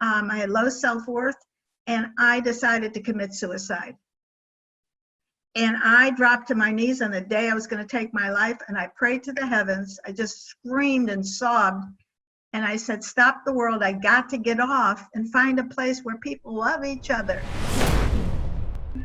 I had low self-worth, and I decided to commit suicide. And I dropped to my knees on the day I was going to take my life, and I prayed to the heavens. I just screamed and sobbed, and I said, stop the world. I got to get off and find a place where people love each other.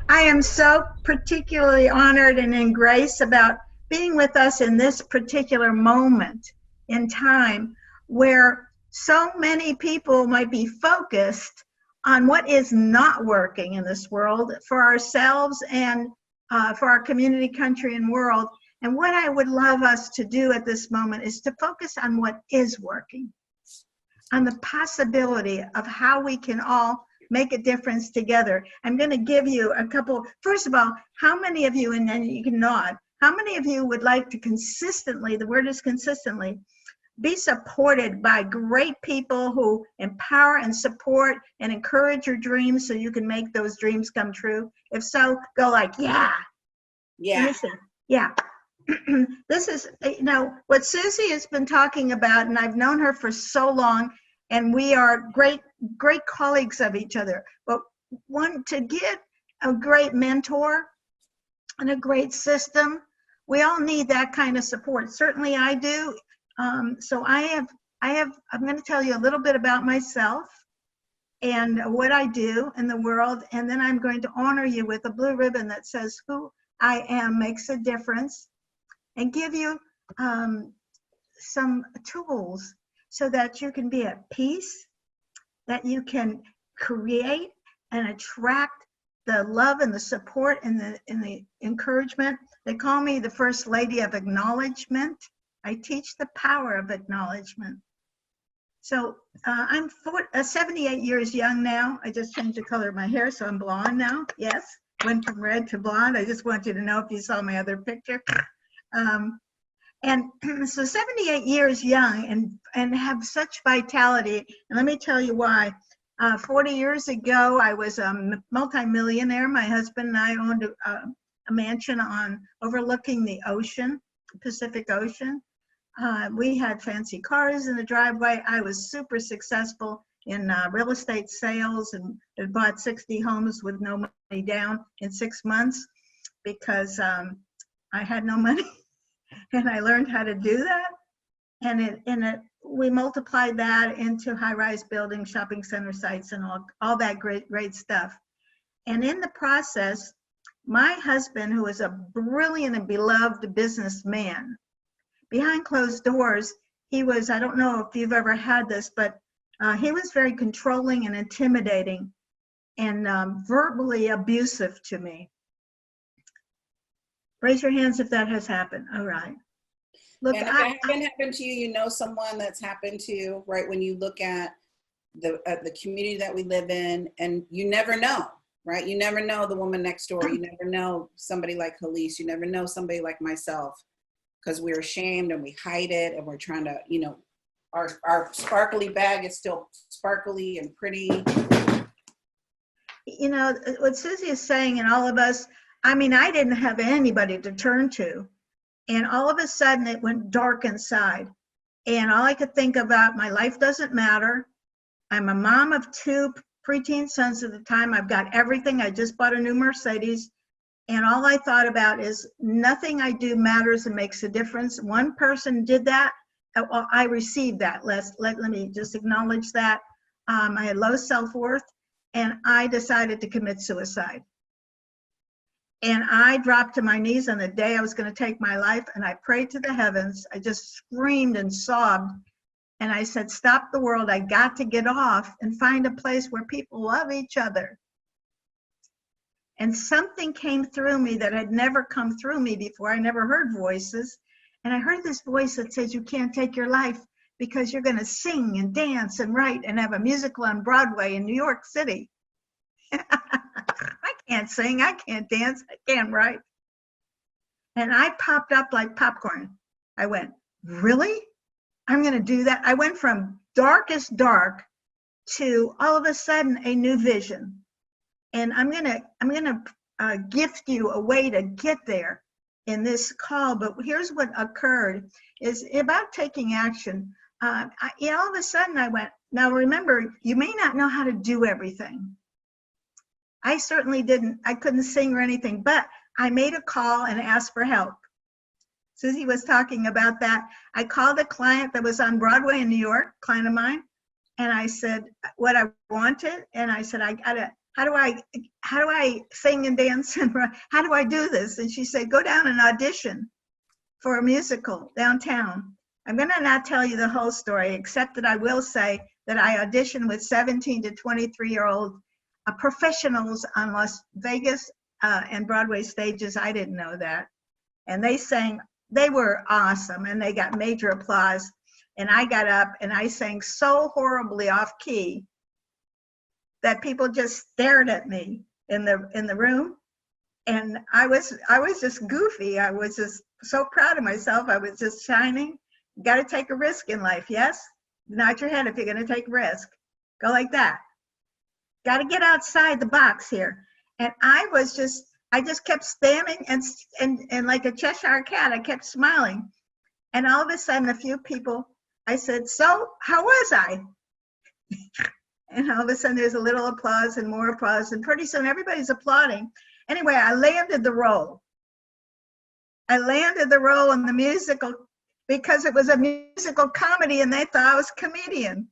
I am so particularly honored and in grace about being with us in this particular moment in time where so many people might be focused on what is not working in this world for ourselves and for our community, country, and world. And what I would love us to do at this moment is to focus on what is working, on the possibility of how we can all make a difference together. I'm going to give you a couple. First of all, how many of you, and then you can nod, how many of you would like to consistently, the word is consistently, be supported by great people who empower and support and encourage your dreams so you can make those dreams come true? If so, go like, yeah. Yeah. Yeah. This is, you know, what Susie has been talking about, and I've known her for so long, and we are great colleagues of each other. But to get a great mentor and a great system, we all need that kind of support. Certainly I do. So I'm going to tell you a little bit about myself and what I do in the world, and then I'm going to honor you with a blue ribbon that says who I am makes a difference, and give you some tools so that you can be at peace, that you can create and attract the love and the support and the encouragement. They call me the First Lady of Acknowledgement. I teach the power of acknowledgement. So I'm 78 years young now. I just changed the color of my hair, so I'm blonde now. Yes, went from red to blonde. I just want you to know if you saw my other picture. And so 78 years young and have such vitality. And let me tell you why. 40 years ago, I was a multimillionaire. My husband and I owned a mansion overlooking the ocean, Pacific Ocean. We had fancy cars in the driveway. I was super successful in real estate sales and had bought 60 homes with no money down in 6 months because I had no money. And I learned how to do that. And we multiplied that into high-rise buildings, shopping center sites, and all that great stuff. And in the process, my husband, who is a brilliant and beloved businessman, behind closed doors, he was, I don't know if you've ever had this, but he was very controlling and intimidating and verbally abusive to me. Raise your hands if that has happened. All right. Look, and if it hasn't happened to you, you know someone that's happened to, right? When you look at the community that we live in, and you never know, right? You never know the woman next door. You never know somebody like Helice. You never know somebody like myself, because we're ashamed and we hide it, and we're trying to, you know, our sparkly bag is still sparkly and pretty. You know, what Susie is saying, and all of us, I mean, I didn't have anybody to turn to. And all of a sudden it went dark inside. And all I could think about, my life doesn't matter. I'm a mom of 2 preteen sons at the time. I've got everything. I just bought a new Mercedes. And all I thought about is nothing I do matters and makes a difference. One person did that. Well, I received that. Let me just acknowledge that. I had low self-worth, and I decided to commit suicide. And I dropped to my knees on the day I was going to take my life, and I prayed to the heavens. I just screamed and sobbed, and I said, stop the world. I got to get off and find a place where people love each other. And something came through me that had never come through me before. I never heard voices. And I heard this voice that says, you can't take your life because you're going to sing and dance and write and have a musical on Broadway in New York City. I can't sing, I can't dance, I can't write. And I popped up like popcorn. I went, really? I'm going to do that? I went from darkest dark to all of a sudden a new vision. And I'm gonna gift you a way to get there in this call. But here's what occurred: is about taking action. All of a sudden I went, Now remember, you may not know how to do everything. I certainly didn't. I couldn't sing or anything, but I made a call and asked for help. Susie was talking about that. I called a client that was on Broadway in New York, client of mine, and I said what I wanted, and I said, how do I sing and dance, and how do I do this? And she said, go down and audition for a musical downtown. I'm going to not tell you the whole story, except that I will say that I auditioned with 17 to 23-year-old professionals on Las Vegas and Broadway stages. I didn't know that. And they sang, they were awesome, and they got major applause. And I got up and I sang so horribly off key that people just stared at me in the room. And I was just goofy. I was just so proud of myself. I was just shining. You got to take a risk in life, yes? Nod your head if you're going to take a risk. Go like that. Got to get outside the box here. And I just kept standing and like a Cheshire cat, I kept smiling. And all of a sudden, a few people, I said, so how was I? And all of a sudden there's a little applause and more applause, and pretty soon everybody's applauding. Anyway, I landed the role. I landed the role in the musical because it was a musical comedy and they thought I was a comedian.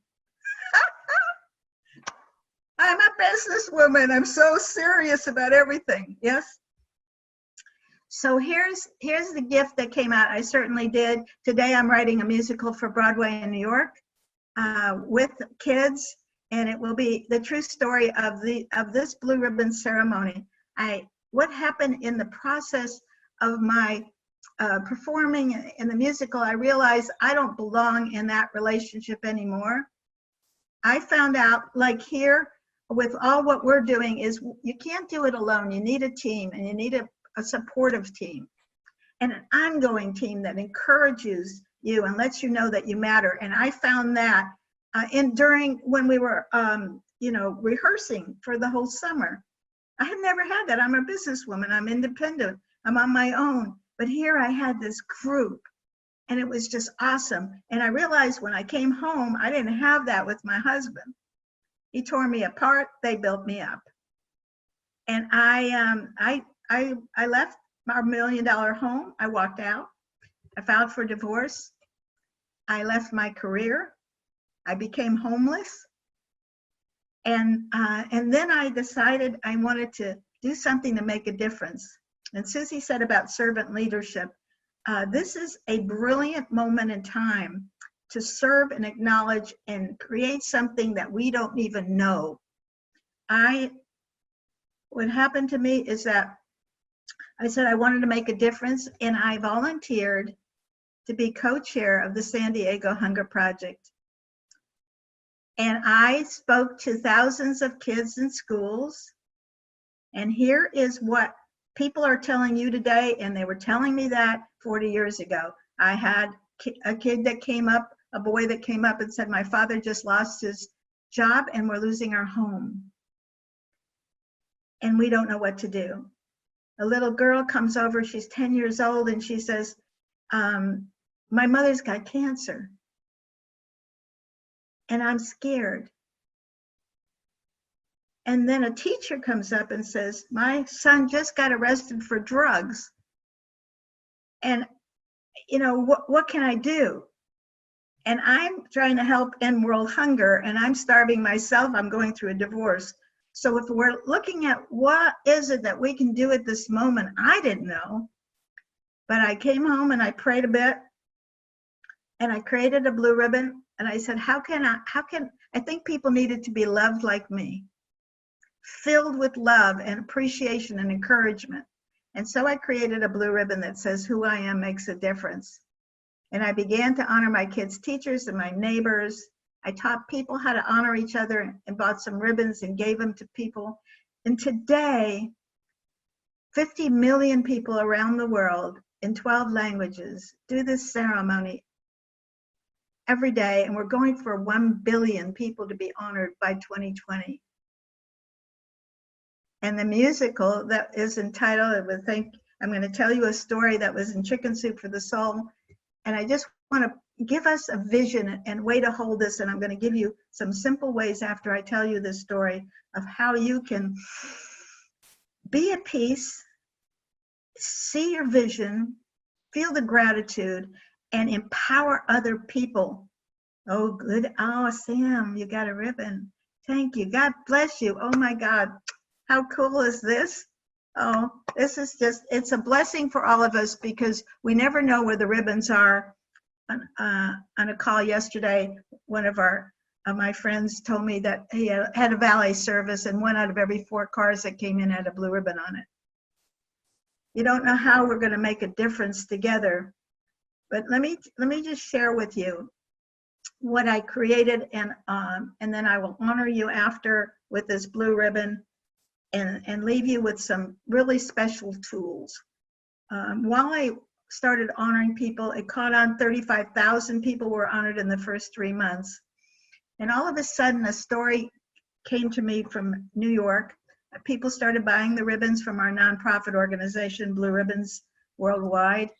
I'm a businesswoman. I'm so serious about everything. Yes. So here's the gift that came out. I certainly did. Today I'm writing a musical for Broadway in New York with kids, and it will be the true story of this blue ribbon ceremony. What happened in the process of my performing in the musical, I realized I don't belong in that relationship anymore. I found out, like here, with all what we're doing, is you can't do it alone. You need a team, and you need a supportive team and an ongoing team that encourages you and lets you know that you matter. And I found that during when we were rehearsing for the whole summer. I had never had that. I'm a businesswoman. I'm independent. I'm on my own. But here I had this group, and it was just awesome. And I realized when I came home, I didn't have that with my husband. He tore me apart. They built me up. And I left our $1 million home. I walked out. I filed for divorce. I left my career. I became homeless. And then I decided I wanted to do something to make a difference. And Susie said about servant leadership, this is a brilliant moment in time to serve and acknowledge and create something that we don't even know. What happened to me is that I said I wanted to make a difference, and I volunteered to be co-chair of the San Diego Hunger Project. And I spoke to thousands of kids in schools. And here is what people are telling you today, and they were telling me that 40 years ago. I had a kid that came up, a boy that came up and said, my father just lost his job and we're losing our home. And we don't know what to do. A little girl comes over, she's 10 years old, and she says, my mother's got cancer. And I'm scared. And then a teacher comes up and says, my son just got arrested for drugs. And, what can I do? And I'm trying to help end world hunger, and I'm starving myself. I'm going through a divorce. So if we're looking at what is it that we can do at this moment, I didn't know. But I came home and I prayed a bit, and I created a blue ribbon. And I said, I think people needed to be loved like me, filled with love and appreciation and encouragement. And so I created a blue ribbon that says, who I am makes a difference. And I began to honor my kids' teachers and my neighbors. I taught people how to honor each other and bought some ribbons and gave them to people. And today, 50 million people around the world in 12 languages do this ceremony every day, and we're going for 1 billion people to be honored by 2020. And the musical that is entitled, I'm going to tell you a story that was in Chicken Soup for the Soul, and I just want to give us a vision and way to hold this. And I'm going to give you some simple ways after I tell you this story of how you can be at peace, see your vision, feel the gratitude, and empower other people. Oh, good. Oh, Sam, you got a ribbon. Thank you. God bless you. Oh my God. How cool is this? Oh, this is just, it's a blessing for all of us because we never know where the ribbons are. On a call yesterday, one of my friends told me that he had a valet service and 1 out of every 4 cars that came in had a blue ribbon on it. You don't know how we're going to make a difference together, but let me just share with you what I created, and then I will honor you after with this blue ribbon and leave you with some really special tools. While I started honoring people, it caught on. 35,000 people were honored in the first 3 months. And all of a sudden, a story came to me from New York. People started buying the ribbons from our nonprofit organization, Blue Ribbons Worldwide.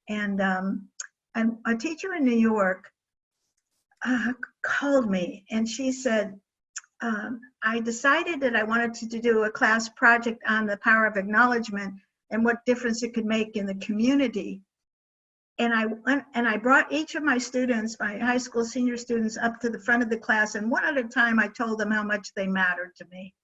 And a teacher in New York called me and she said, I decided that I wanted to do a class project on the power of acknowledgement and what difference it could make in the community. And I brought each of my students, my high school senior students, up to the front of the class, and one at a time I told them how much they mattered to me.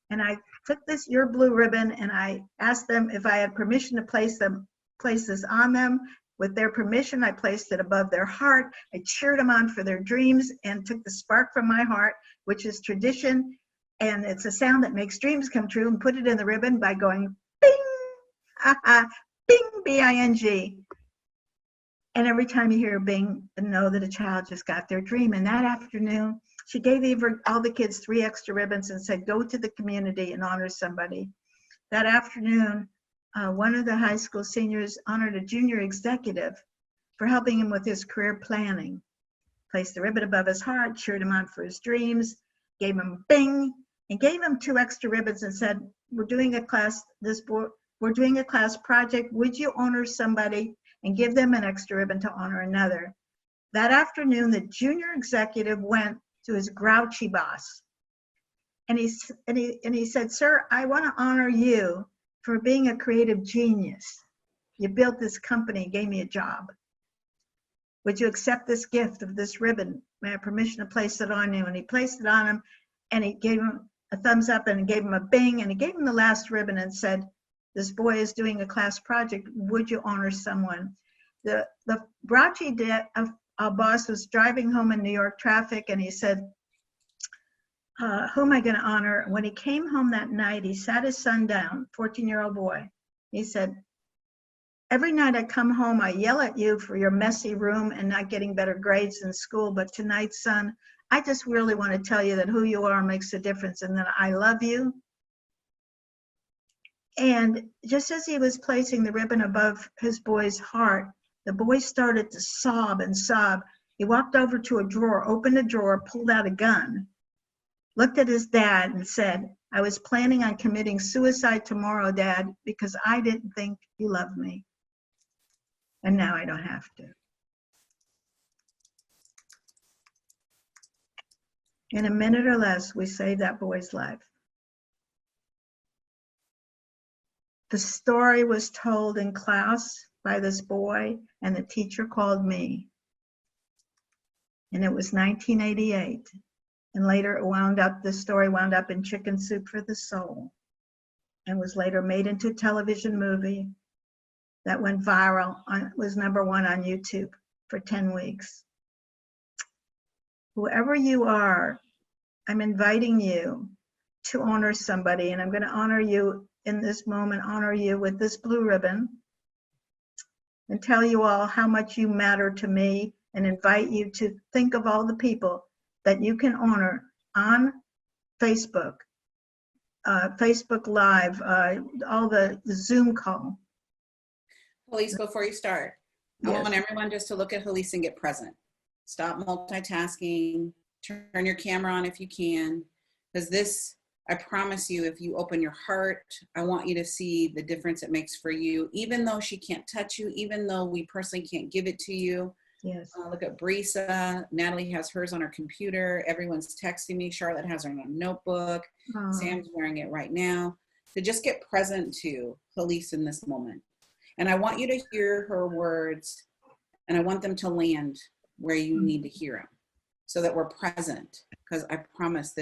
And I took your blue ribbon and I asked them if I had permission to place this on them. With their permission, I placed it above their heart. I cheered them on for their dreams and took the spark from my heart, which is tradition, and it's a sound that makes dreams come true, and put it in the ribbon by going bing, bing, B-I-N-G. And every time you hear a bing, know that a child just got their dream. And that afternoon, she gave all the kids 3 extra ribbons and said, go to the community and honor somebody. That afternoon, one of the high school seniors honored a junior executive for helping him with his career planning. Placed the ribbon above his heart, cheered him on for his dreams, gave him a bing, and gave him 2 extra ribbons and said, we're doing a class project. Would you honor somebody and give them an extra ribbon to honor another? That afternoon, the junior executive went to his grouchy boss. And he said, sir, I want to honor you for being a creative genius. You built this company, gave me a job. Would you accept this gift of this ribbon? May I have permission to place it on you? And he placed it on him, and he gave him a thumbs up and gave him a bing, and he gave him the last ribbon and said, this boy is doing a class project. Would you honor someone? The grouchy boss was driving home in New York traffic, and he said, who am I going to honor? When he came home that night, he sat his son down, 14-year-old boy. He said, every night I come home, I yell at you for your messy room and not getting better grades in school. But tonight, son, I just really want to tell you that who you are makes a difference and that I love you. And just as he was placing the ribbon above his boy's heart, the boy started to sob and sob. He walked over to a drawer, opened a drawer, pulled out a gun, looked at his dad and said, I was planning on committing suicide tomorrow, Dad, because I didn't think you loved me. And now I don't have to. In a minute or less, we saved that boy's life. The story was told in class by this boy, and the teacher called me. And it was 1988. And later the story wound up in Chicken Soup for the Soul and was later made into a television movie that went viral, was #1 on YouTube for 10 weeks. Whoever you are, I'm inviting you to honor somebody, and I'm going to honor you in this moment, honor you with this blue ribbon and tell you all how much you matter to me and invite you to think of all the people that you can honor on Facebook, Facebook Live, all the Zoom call. Helice, before you start, I want everyone just to look at Helice and get present. Stop multitasking, turn your camera on if you can, because this, I promise you, if you open your heart, I want you to see the difference it makes for you. Even though she can't touch you, even though we personally can't give it to you, Yes. Look at Brisa. Natalie has hers on her computer. Everyone's texting me. Charlotte has her in a notebook. Oh, Sam's wearing it right now. To just get present to Helice in this moment. And I want you to hear her words, and I want them to land where you need to hear them so that we're present. Because I promise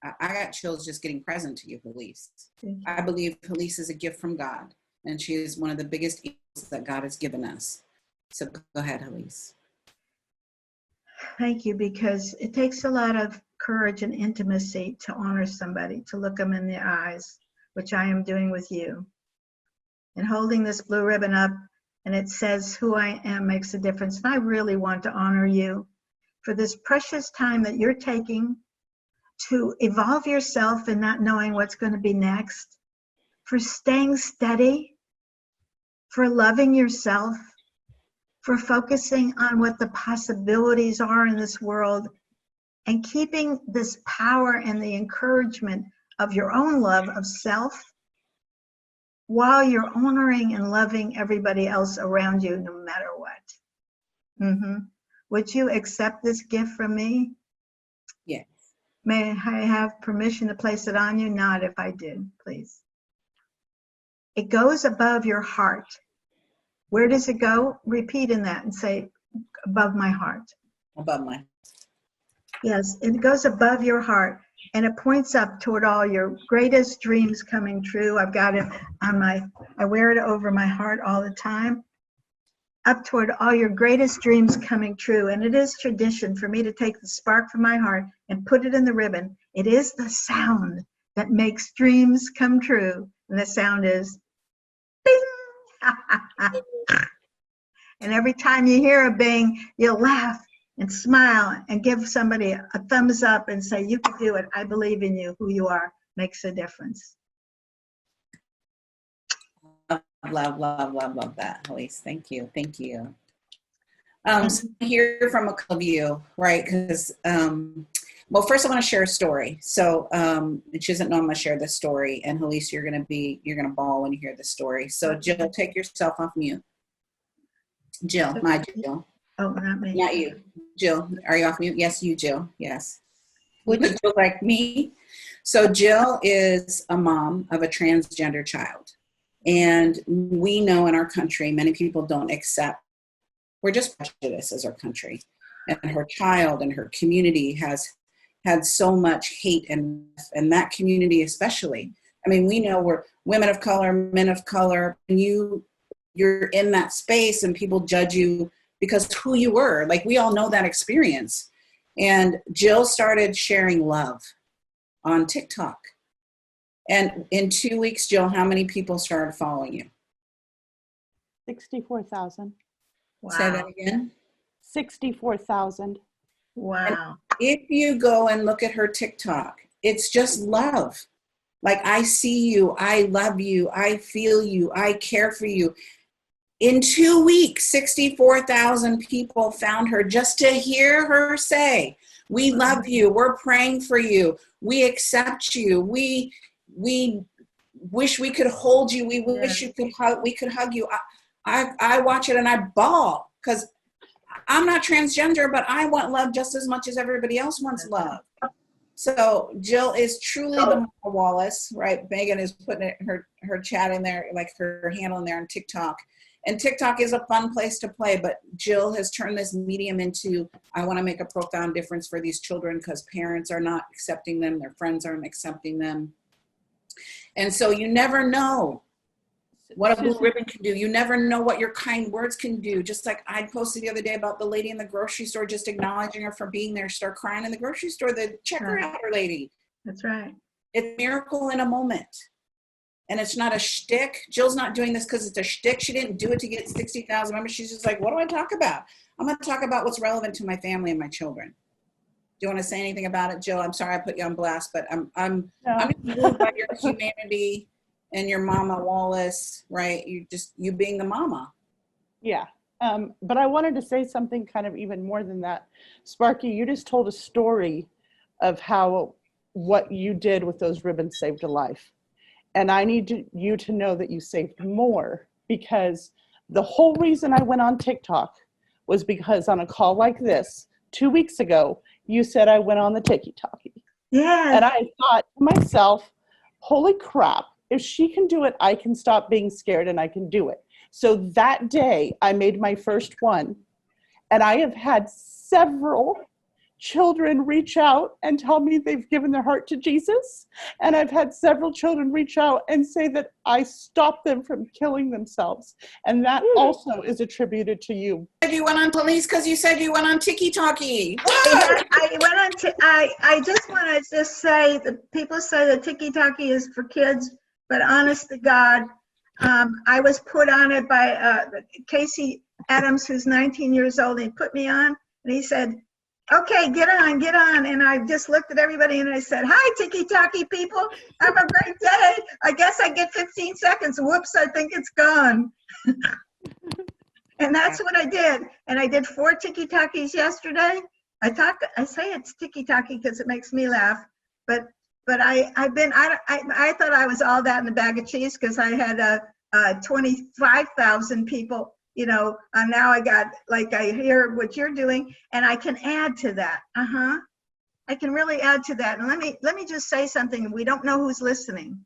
I got chills just getting present to you, Helice. I believe Helice is a gift from God, and she is one of the biggest gifts that God has given us. So go ahead, Helice. Thank you, because it takes a lot of courage and intimacy to honor somebody, to look them in the eyes, which I am doing with you. And holding this blue ribbon up, and it says who I am makes a difference. And I really want to honor you for this precious time that you're taking to evolve yourself and not knowing what's going to be next, for staying steady, for loving yourself, for focusing on what the possibilities are in this world, and keeping this power and the encouragement of your own love of self while you're honoring and loving everybody else around you, no matter what. Would you accept this gift from me? Yes. May I have permission to place it on you? Not if I did, please. It goes above your heart. Where does it go? Repeat in that and say, above my heart. Above my. Yes, it goes above your heart, and it points up toward all your greatest dreams coming true. I've got it on I wear it over my heart all the time. Up toward all your greatest dreams coming true. And it is tradition for me to take the spark from my heart and put it in the ribbon. It is the sound that makes dreams come true. And the sound is bing. And every time you hear a bing, you'll laugh and smile and give somebody a thumbs up and say, you can do it. I believe in you. Who you are makes a difference. Love that, Helice. Thank you. So hear from a couple of you, right? Because, well, first I want to share a story. So she doesn't know I'm going to share this story. And Helice, you're going to bawl when you hear the story. So Jill, take yourself off mute. Jill, my Jill. Oh, not me. Not you. Jill, are you off mute? Yes, you, Jill. Yes. Which Jill like me? So Jill is a mom of a transgender child. And we know in our country, many people don't accept, we're just prejudiced as our country. And her child and her community has had so much hate, and that community especially. I mean, we know we're women of color, men of color, and you're in that space and people judge you because who you were. Like, we all know that experience. And Jill started sharing love on TikTok. And in 2 weeks, Jill, how many people started following you? 64,000. Wow. Say that again. 64,000. Wow. And if you go and look at her TikTok, it's just love. Like, I see you, I love you, I feel you, I care for you. In 2 weeks, 64,000 people found her just to hear her say, we love you, we're praying for you, we accept you, we wish we could hold you, we wish we could hug you. I watch it and I bawl, because I'm not transgender, but I want love just as much as everybody else wants love. So Jill is truly the Mama Wallace, right? Megan is putting her chat in there, like her handle in there on TikTok. And TikTok is a fun place to play, but Jill has turned this medium into, I want to make a profound difference for these children because parents are not accepting them, their friends aren't accepting them. And so you never know what a blue ribbon can do. You never know what your kind words can do. Just like I posted the other day about the lady in the grocery store, just acknowledging her for being there, start crying in the grocery store, the checker outer lady. That's right. It's a miracle in a moment. And it's not a shtick. Jill's not doing this because it's a shtick. She didn't do it to get 60,000 members. She's just like, what do I talk about? I'm going to talk about what's relevant to my family and my children. Do you want to say anything about it, Jill? I'm sorry I put you on blast, but I'm moved by your humanity and your Mama Wallace, right? You being the mama. Yeah. But I wanted to say something kind of even more than that. Sparky, you just told a story of how what you did with those ribbons saved a life. And I need you to know that you saved more, because the whole reason I went on TikTok was because on a call like this 2 weeks ago, you said I went on the tiki-talkie. Yes. And I thought to myself, holy crap, if she can do it, I can stop being scared and I can do it. So that day I made my first one, and I have had several children reach out and tell me they've given their heart to Jesus. And I've had several children reach out and say that I stopped them from killing themselves. And that also is attributed to you. You went on police because you said you went on tiki-talkie. I went on to, I just want to just say that people say that tiki-talkie is for kids, but honest to God, I was put on it by Casey Adams, who's 19 years old. He put me on, and he said, okay, get on. And I just looked at everybody and I said, hi, tiki-talkie people. Have a great day. I guess I get 15 seconds. Whoops, I think it's gone. And that's what I did. And I did 4 tiki-talkies yesterday. I say it's tiki-talkie because it makes me laugh. But I thought I was all that in a bag of cheese because I had 25,000 people. You know, now I got, like, I hear what you're doing, and I can add to that. I can really add to that. And let me just say something. We don't know who's listening,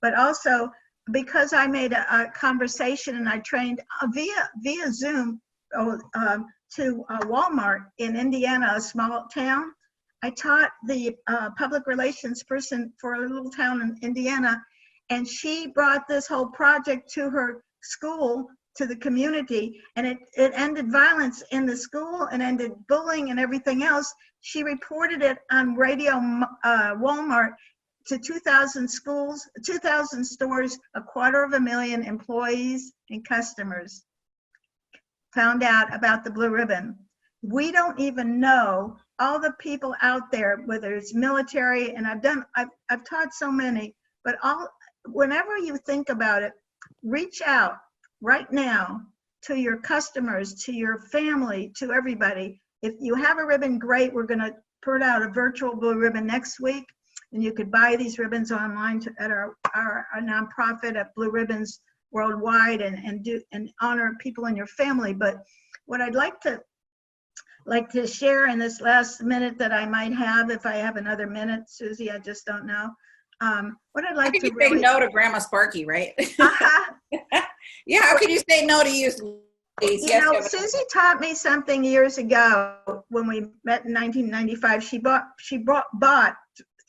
but also because I made a conversation and I trained via Zoom to Walmart in Indiana, a small town. I taught the public relations person for a little town in Indiana, and she brought this whole project to her school, to the community, and it ended violence in the school and ended bullying and everything else. She reported it on radio Walmart to 2,000 schools, 2,000 stores, 250,000 employees and customers found out about the blue ribbon. We don't even know all the people out there, whether it's military, and I've taught so many, but whenever you think about it, reach out right now to your customers, to your family, to everybody. If you have a ribbon, great. We're going to put out a virtual blue ribbon next week, and you could buy these ribbons online at our nonprofit at Blue Ribbons Worldwide, and honor people in your family. But what I'd like to share in this last minute that I might have, if I have another minute, Susie, I just don't know. What I'd like to say no to Grandma Sparky, right? Yeah, how can you say no to you? You know, Susie taught me something years ago when we met in 1995. She bought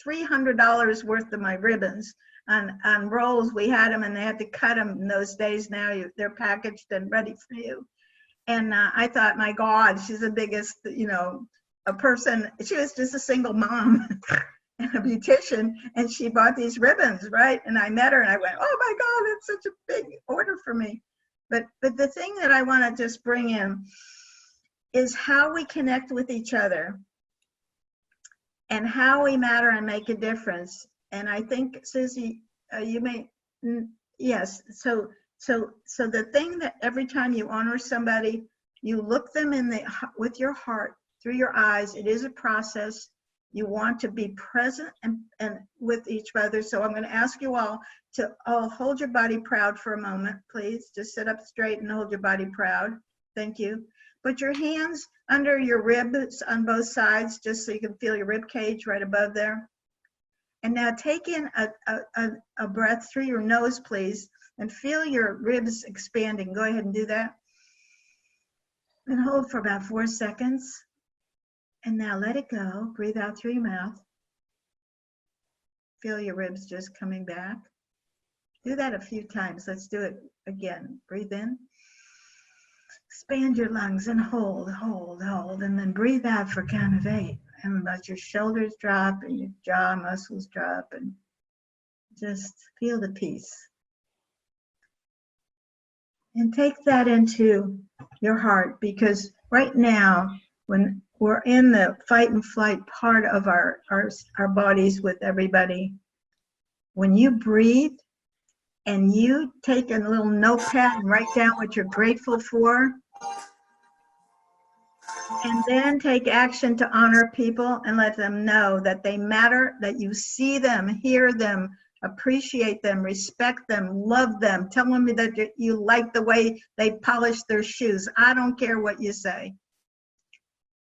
$300 worth of my ribbons on rolls. We had them, and they had to cut them in those days. Now they're packaged and ready for you. And I thought, my God, she's the biggest, a person. She was just a single mom and a beautician, and she bought these ribbons, right? And I met her, and I went, oh my God, it's such a big order for me. But the thing that I want to just bring in is how we connect with each other and how we matter and make a difference. And I think, Susie, you may, yes. So the thing that every time you honor somebody, you look them with your heart, through your eyes. It is a process. You want to be present and with each other. So I'm going to ask you all to hold your body proud for a moment, please. Just sit up straight and hold your body proud. Thank you. Put your hands under your ribs on both sides, just so you can feel your rib cage right above there. And now take in a breath through your nose, please, and feel your ribs expanding. Go ahead and do that. And hold for about 4 seconds. And now let it go. Breathe out through your mouth. Feel your ribs just coming back. Do that a few times. Let's do it again. Breathe in. Expand your lungs and hold, and then breathe out for count of 8. And let your shoulders drop and your jaw muscles drop, and just feel the peace. And take that into your heart, because right now, when we're in the fight and flight part of our bodies with everybody, when you breathe and you take a little notepad and write down what you're grateful for, and then take action to honor people and let them know that they matter, that you see them, hear them, appreciate them, respect them, love them, tell them that you like the way they polish their shoes. I don't care what you say.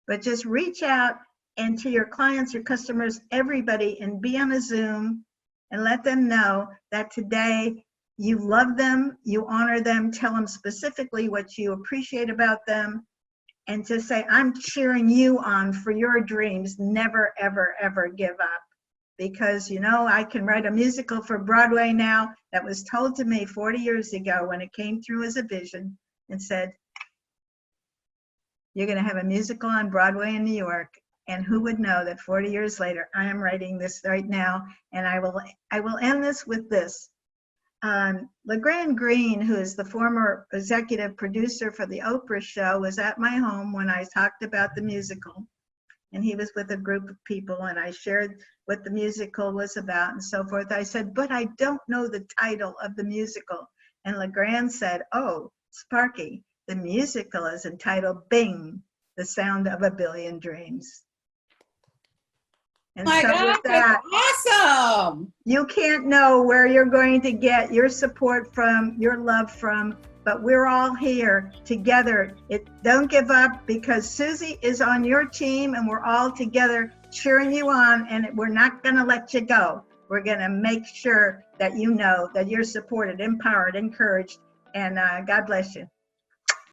But just reach out and to your clients, your customers, everybody, and be on a Zoom and let them know that today you love them, you honor them, tell them specifically what you appreciate about them, and just say, I'm cheering you on for your dreams. Never, ever, ever give up. Because, you know, I can write a musical for Broadway now that was told to me 40 years ago when it came through as a vision and said, you're going to have a musical on Broadway in New York. And who would know that 40 years later, I am writing this right now. And I will end this with this. LeGrand Green, who is the former executive producer for the Oprah show, was at my home when I talked about the musical. And he was with a group of people, and I shared what the musical was about and so forth. I said, but I don't know the title of the musical. And LeGrand said, oh, Sparky, the musical is entitled Bing, the Sound of a Billion Dreams. And My so God, with that, that's awesome. you can't know where you're going to get your support from, your love from, but we're all here together. Don't give up, because Susie is on your team and we're all together cheering you on, and we're not going to let you go. We're going to make sure that you know that you're supported, empowered, encouraged, and God bless you.